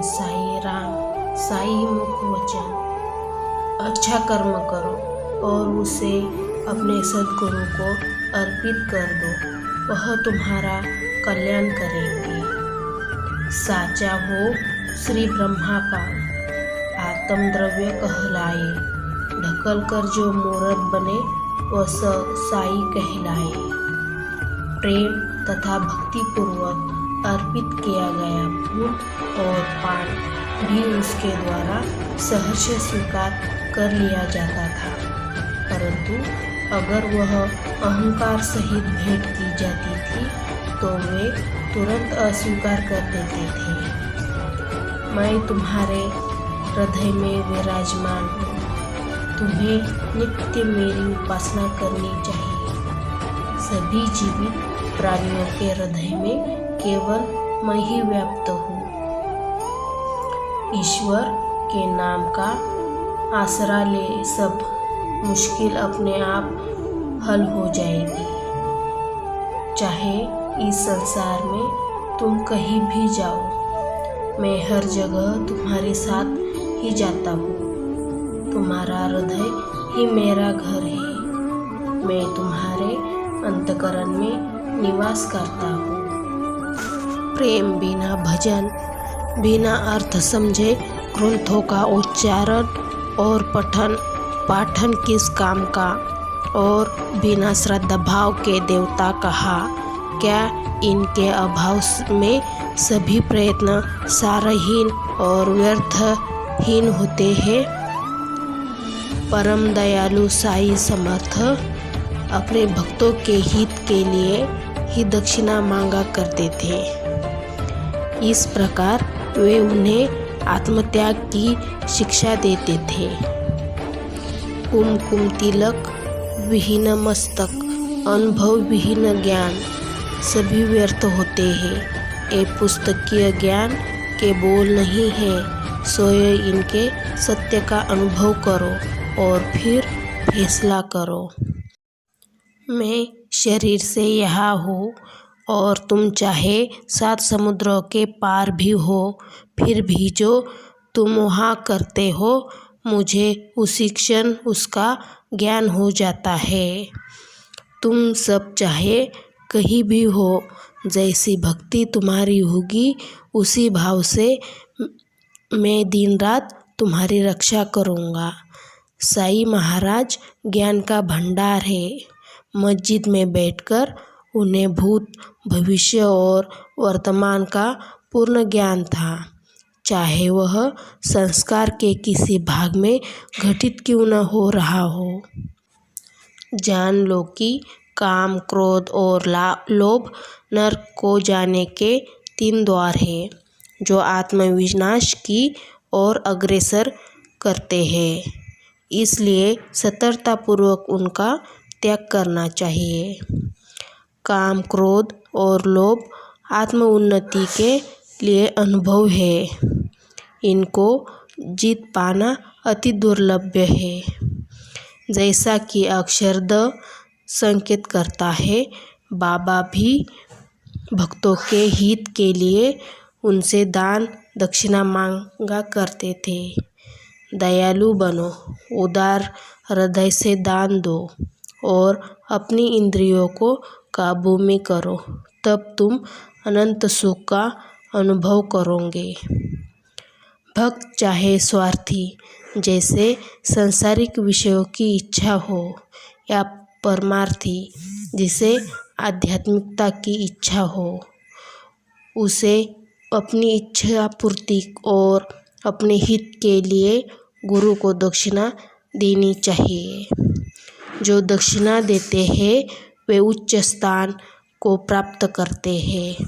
साई राम, साई मुख वचन। अच्छा कर्म करो और उसे अपने सद्गुरु को अर्पित कर दो, वह तुम्हारा कल्याण करेंगे। साचा हो श्री ब्रह्मा का आत्मद्रव्य कहलाए, ढकल कर जो मूर्त बने वह साई कहलाए। प्रेम तथा भक्ति पूर्वक अर्पित किया गया फूल और पान भी उसके द्वारा सहर्ष स्वीकार कर लिया जाता था, परंतु अगर वह अहंकार सहित भेंट की जाती थी तो वे तुरंत अस्वीकार कर देते थे। मैं तुम्हारे हृदय में विराजमान हूँ, तुम्हें नित्य मेरी उपासना करनी चाहिए। सभी जीवित प्राणियों के हृदय में केवल मैं ही व्याप्त हूँ। ईश्वर के नाम का आसरा ले सब मुश्किल अपने आप हल हो जाएगी। चाहे इस संसार में तुम कहीं भी जाओ, मैं हर जगह तुम्हारे साथ ही जाता हूँ। तुम्हारा हृदय ही मेरा घर है, मैं तुम्हारे अंतःकरण में निवास करता हूँ। प्रेम बिना भजन, बिना अर्थ समझे ग्रंथों का उच्चारण और पाठन किस काम का, और बिना श्रद्धा भाव के देवता कहा। क्या इनके अभाव में सभी प्रयत्न सारहीन और व्यर्थहीन होते हैं? परम दयालु साई समर्थ अपने भक्तों के हित के लिए ही दक्षिणा मांगा करते थे। इस प्रकार वे उन्हें आत्मत्याग की शिक्षा देते थे। कुमकुम तिलक विहीन मस्तक, अनुभव विहीन ज्ञान सभी व्यर्थ होते हैं। ये पुस्तकीय ज्ञान के बोल नहीं है, स्वयं इनके सत्य का अनुभव करो और फिर फैसला करो। मैं शरीर से यहाँ हूँ और तुम चाहे 7 समुद्रों के पार भी हो, फिर भी जो तुम वहाँ करते हो मुझे उसी क्षण उसका ज्ञान हो जाता है। तुम सब चाहे कहीं भी हो, जैसी भक्ति तुम्हारी होगी उसी भाव से मैं दिन रात तुम्हारी रक्षा करूँगा। साई महाराज ज्ञान का भंडार है। मस्जिद में बैठकर उन्हें भूत, भविष्य और वर्तमान का पूर्ण ज्ञान था, चाहे वह संस्कार के किसी भाग में घटित क्यों न हो रहा हो। जान लो कि काम, क्रोध और लोभ नरक को जाने के 3 द्वार हैं, जो आत्मविनाश की ओर अग्रसर करते हैं। इसलिए सतर्कतापूर्वक उनका त्याग करना चाहिए। काम, क्रोध और लोभ आत्म उन्नति के लिए अनुभव है। इनको जीत पाना अति दुर्लभ है। जैसा कि अक्षर द संकेत करता है, बाबा भी भक्तों के हित के लिए उनसे दान दक्षिणा मांगा करते थे। दयालु बनो, उदार हृदय से दान दो और अपनी इंद्रियों को काबू में करो, तब तुम अनंत सुख का अनुभव करोगे। भक्त चाहे स्वार्थी, जैसे सांसारिक विषयों की इच्छा हो, या परमार्थी, जिसे आध्यात्मिकता की इच्छा हो, उसे अपनी इच्छा पूर्ति और अपने हित के लिए गुरु को दक्षिणा देनी चाहिए। जो दक्षिणा देते हैं वे उच्च स्थान को प्राप्त करते हैं।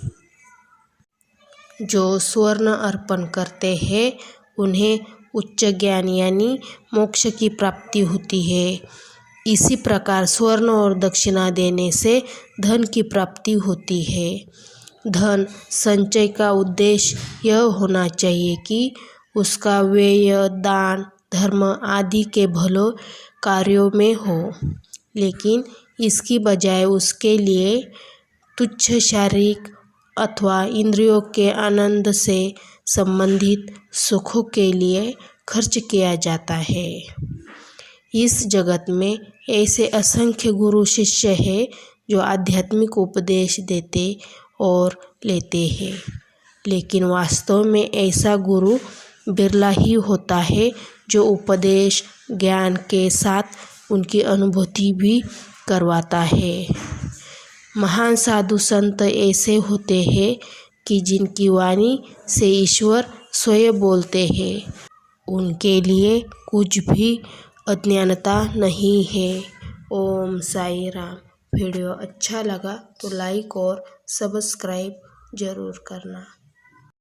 जो स्वर्ण अर्पण करते हैं उन्हें उच्च ज्ञान यानी मोक्ष की प्राप्ति होती है। इसी प्रकार स्वर्ण और दक्षिणा देने से धन की प्राप्ति होती है। धन संचय का उद्देश्य यह होना चाहिए कि उसका व्यय दान, धर्म आदि के भले कार्यों में हो, लेकिन इसकी बजाय उसके लिए तुच्छ शारीरिक अथवा इंद्रियों के आनंद से संबंधित सुखों के लिए खर्च किया जाता है। इस जगत में ऐसे असंख्य गुरु शिष्य हैं जो आध्यात्मिक उपदेश देते और लेते हैं, लेकिन वास्तव में ऐसा गुरु बिरला ही होता है जो उपदेश ज्ञान के साथ उनकी अनुभूति भी करवाता है। महान साधु संत ऐसे होते हैं कि जिनकी वाणी से ईश्वर स्वयं बोलते हैं, उनके लिए कुछ भी अज्ञानता नहीं है। ओम साई राम। वीडियो अच्छा लगा तो लाइक और सब्सक्राइब ज़रूर करना।